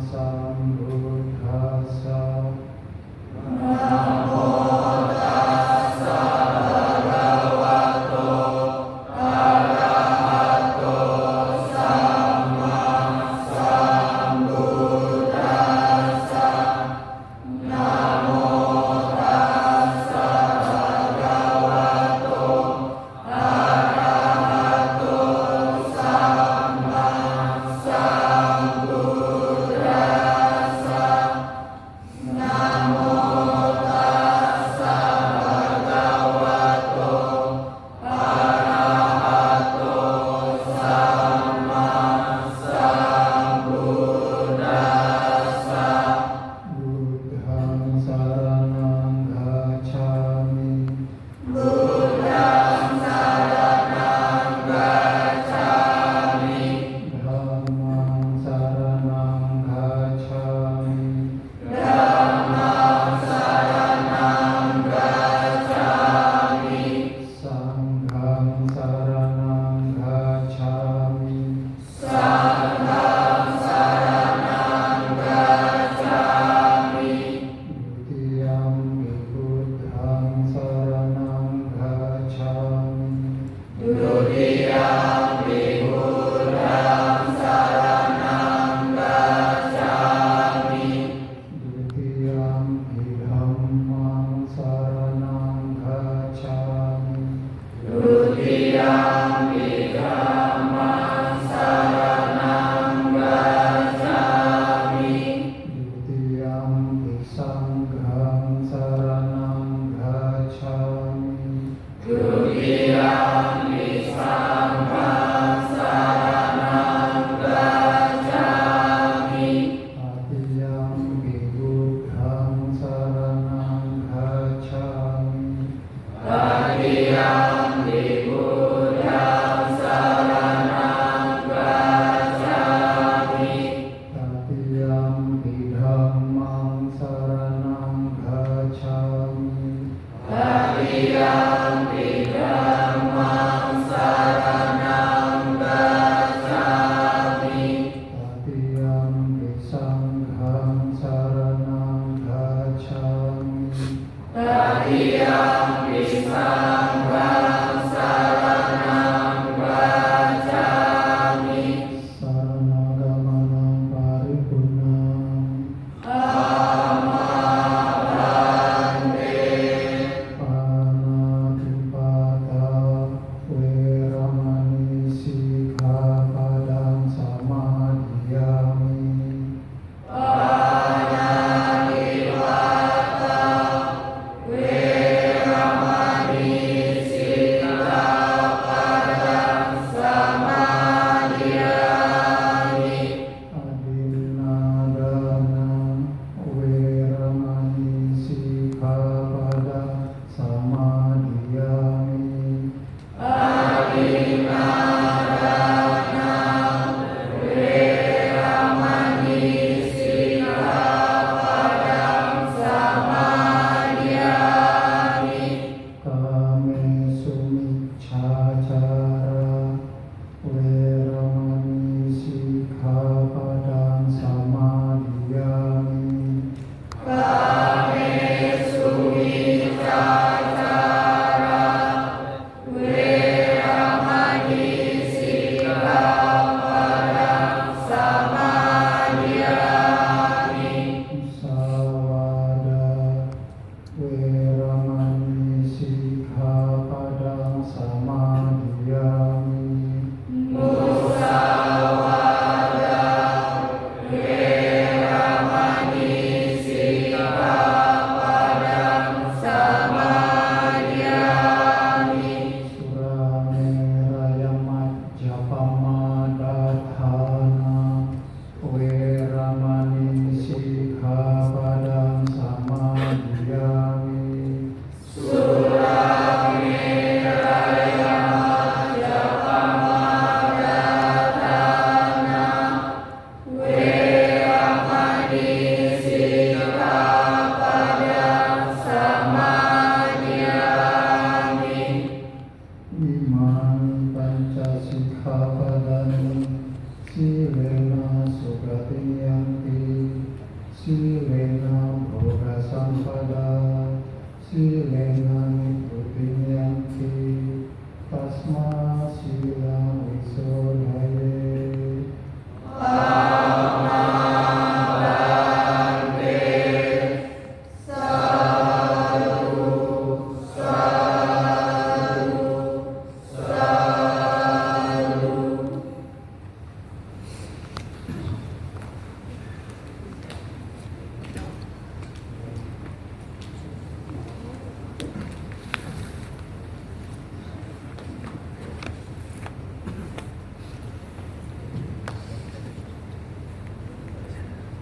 Sambuddhassa. Namo tassa bhagavato arahato sama sambuddhassa. Namo tassa bhagavato arahato sama sambuddhassa.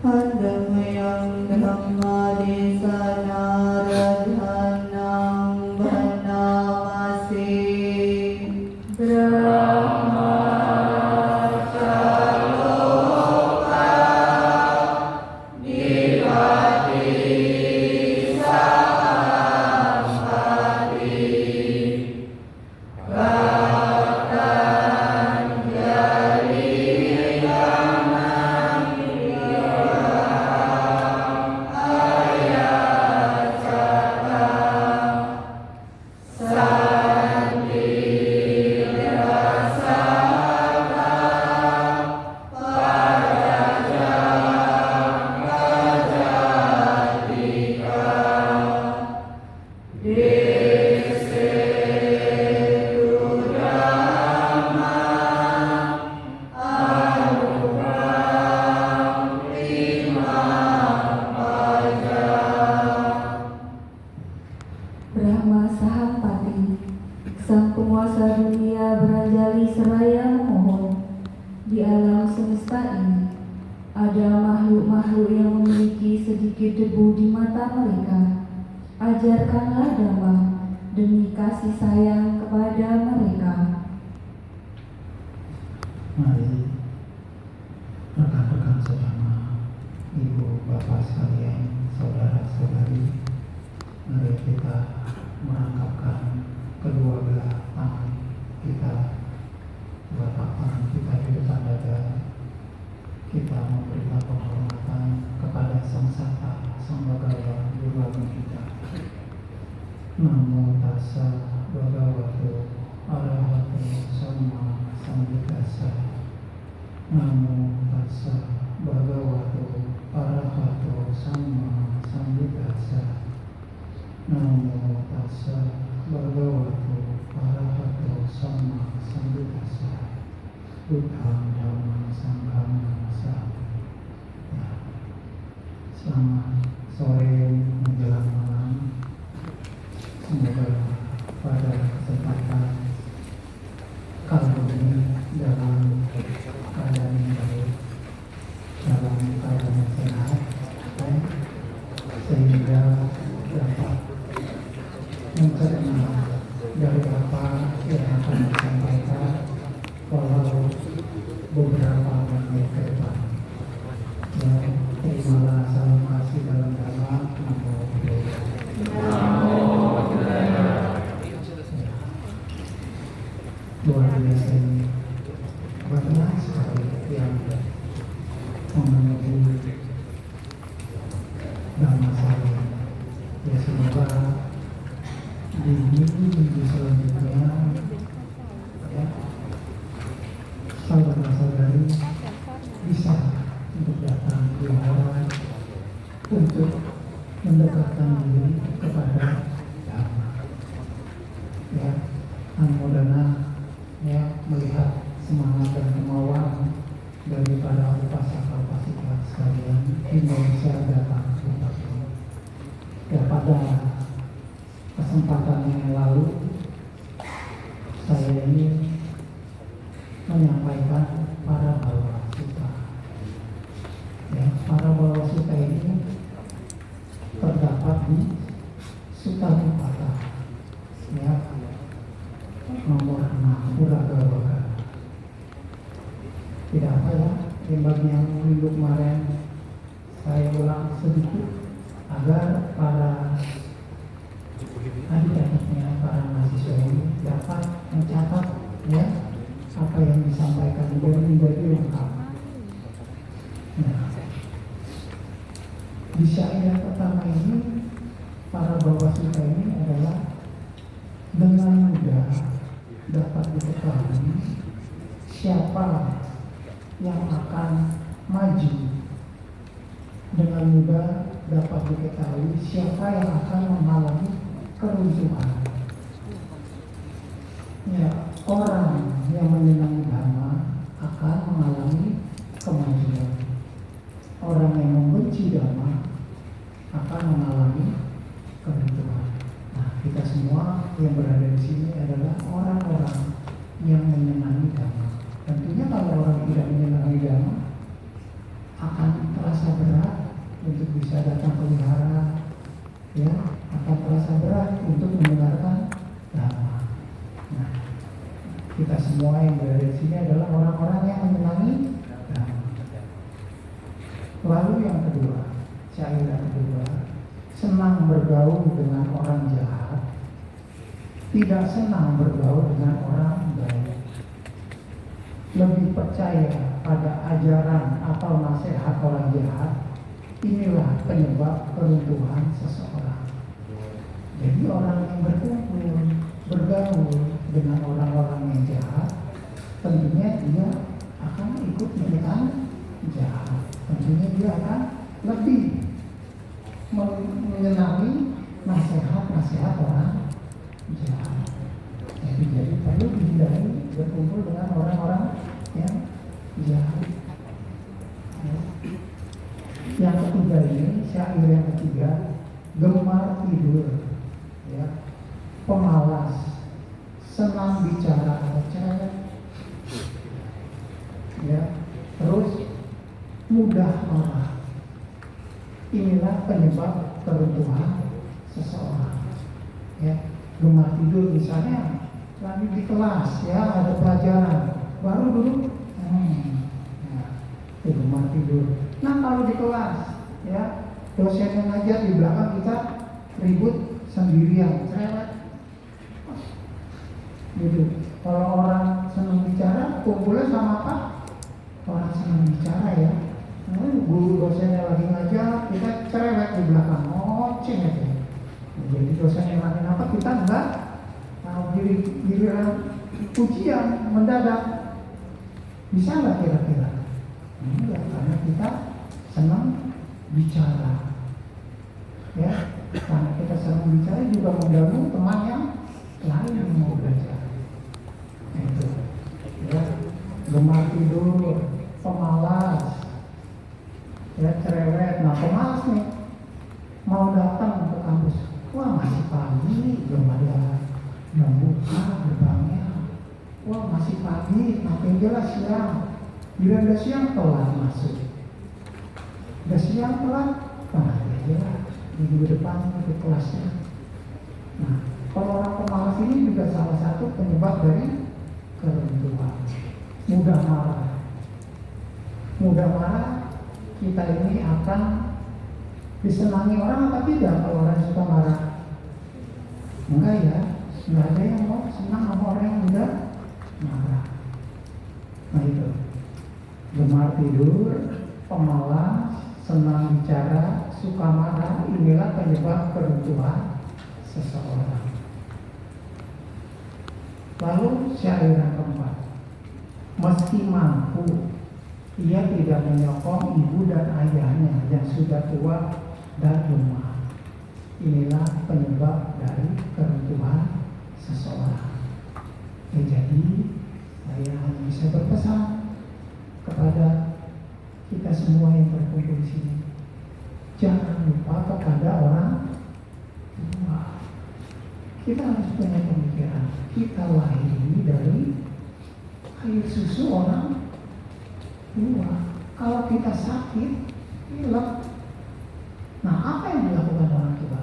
Handamyang Dhammadesana Radhanang Bhanamase Brahmacaloka Nivati Sahampati Brahma Sahampati, sang penguasa dunia beranjali seraya memohon, di alam semesta ini ada makhluk-makhluk yang memiliki sedikit debu di mata mereka. Ajarkanlah Dhamma demi kasih sayang kepada mereka. Mari rekan-rekan sesama, ibu bapak sekalian, saudara-saudari, mari kita merangkapkan kedua belah tangan kita, telapak tangan kita di depan dada. Kita memberikan penghormatan kepada Sang Sata, Sang Bhagawan Guru Agama kita. Namo tassa bhagavato arahato sama sambuddhassa. Namo tassa bhagavato arahato sama sambuddhassa. Namo tassa bhagavato arahato sama sambuddhassa. Buddham dhammam sangham namassa. Selamat sore menjelang malam. Semoga pada kesempatan kali ini dalam keadaan yang baik, dalam keadaan yang sehat, sehingga dapat mencerna dari apa yang akan disampaikan walau beberapa menit ke depan. Dan terimalah salam kasih dalam Dhamma. Luar biasa ini, banyak sekali yang memenuhi Dhamma saya. Ya, semoga di minggu selanjutnya ya, saudara-saudari bisa untuk datang ke wihara untuk mendekatkan diri kepada Dhamma. Ya, mudah-mudahan ya, melihat semangat dan kemauan daripada upasaka-upasika sekalian Indonesia datang ke tempat ini. Ya, pada kesempatan yang lalu saya ini menyampaikan para bawa sutta. Ya, para bawa sutta ini terdapat di Sutta Nipata. Ya, nomor 6 Uragawaka. Tidak apa ya, bagi yang minggu kemarin saya ulang sedikit agar para adik-adiknya, para mahasiswa ini dapat mencatat ya apa yang disampaikan dan menjadi lengkap. Nah, di syair pertama ini para bawa sutta ini adalah dengan mudah dapat diketahui siapa yang akan maju, dengan mudah dapat diketahui siapa yang akan mengalami keruntuhan. Ya, orang yang menyenangi Dhamma akan mengalami kemajuan. Orang yang membenci Dhamma akan mengalami keruntuhan. Nah, kita semua yang berada di sini adalah orang-orang yang menyenangi Dhamma. Tentunya kalau orang tidak menyenangi Dhamma akan terasa berat untuk bisa datang ke wihara, ya, akan terasa berat untuk mendengarkan dhamma. Nah, kita semua yang berada di sini adalah orang-orang yang menyenangi dhamma. Lalu yang kedua, syair yang kedua, senang bergaul dengan orang jahat, tidak senang bergaul dengan orang baik. Lebih percaya pada ajaran atau nasihat orang jahat, inilah penyebab keruntuhan seseorang. Jadi orang yang berkumpul, bergaul dengan orang-orang yang jahat, tentunya dia akan ikut melakukan jahat. Tentunya dia akan lebih menyenangi nasihat-nasihat orang jahat. Jadi perlu dihindari berkumpul dengan orang-orang yang jahat. Yang ketiga ini, syair yang ketiga, gemar tidur, ya, pemalas, senang bicara, cerewet, ya, terus mudah marah. Inilah penyebab keruntuhan seseorang. Ya, gemar tidur misalnya lagi di kelas, ya, ada pelajaran, baru duduk, ya, gemar tidur. Nah kalau di kelas, ya, dosennya ngajar di belakang kita ribut sendirian, cerewet. Gitu. Kalau orang senang bicara, kumpulnya sama apa? Orang senang bicara, ya. Guru dosennya lagi ngajar, kita cerewet di belakang, ngoceng aja. Jadi dosennya lagi apa, kita enggak. Kalau giliran ujian mendadak, bisa nggak kira-kira? Enggak, karena kita senang bicara, ya. Karena kita senang bicara juga mengganggu teman yang lain yang mau belajar. Itu, ya, gemar tidur, pemalas, ya, cerewet. Nah pemalas nih, mau datang ke kampus, wah masih pagi, belum ada membuka gerbangnya. Wah masih pagi, makin jelas siang. Bila udah siang telat masuk, udah siang telat, aja minggu depan ke kelasnya. Nah, kalau orang pemalas ini juga salah satu penyebab dari keruntuhan. Mudah marah. Mudah marah, kita ini akan disenangi orang apa tidak kalau orang suka marah? Enggak, ya. Enggak ada yang mau senang sama orang yang mudah marah. Nah itu, gemar tidur, pemalas, senang bicara, suka marah, inilah penyebab keruntuhan seseorang. Lalu syair yang keempat, meski mampu, ia tidak menyokong ibu dan ayahnya yang sudah tua dan lemah. Inilah penyebab dari keruntuhan seseorang. Jadi saya hanya bisa berpesan kepada kita semua yang berkumpul di sini, jangan lupa kepada orang tua. Kita harus punya pemikiran, kita lahir dari air susu orang tua. Kalau kita sakit, pilek. Nah, apa yang dilakukan orang tua?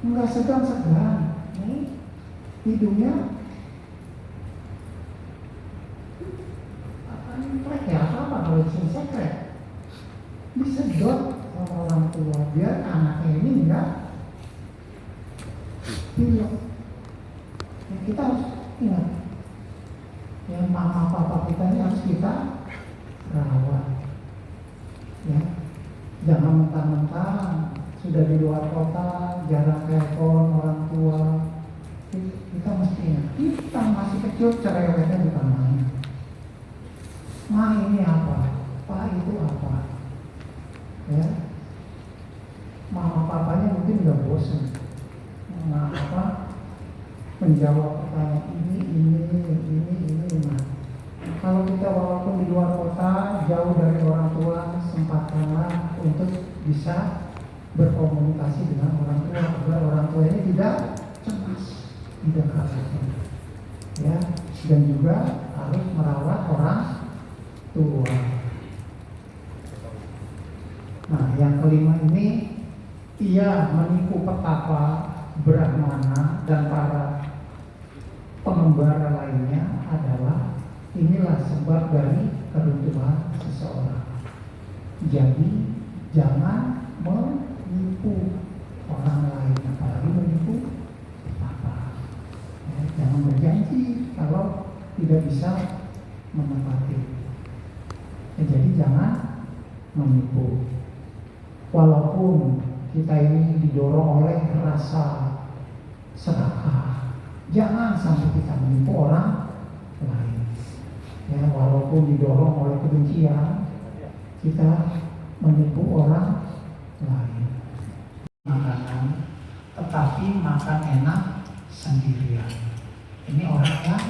Enggak segan-segan. Nih, hidungnya apa kalau sekret disedot sama orang tua biar anaknya ini enggak pilek. Ya, kita harus ingat, ya, mama papa kita ini harus kita rawat, ya. Jangan mentang-mentang sudah di luar kota, jarang telepon orang tua. Kita mesti ingat, kita masih kecil, cerewetnya bukan main. Ma ini apa? Pak itu apa? Ya, mama papanya mungkin udah bosan. Nah, apa? Menjawab pertanyaan ini. Nah, kalau kita walaupun di luar kota, jauh dari orang tua, sempatkanlah untuk bisa berkomunikasi dengan orang tua agar orang tua ini tidak cemas, tidak khawatir. Ya, dan juga harus merawat orang tua. Nah, yang kelima ini, ia menipu petapa, Brahmana, dan para pengembara lainnya adalah inilah sebab dari keruntuhan seseorang. Jadi jangan menipu orang lain, apalagi menipu petapa. Ya, jangan berjanji kalau tidak bisa menepati. Ya, jadi jangan menipu. Walaupun kita ini didorong oleh rasa sedekah, jangan sampai kita menipu orang lain. Ya, walaupun didorong oleh kebencian, kita menipu orang lain. Makanan, tetapi makan enak sendirian. Ini orang yang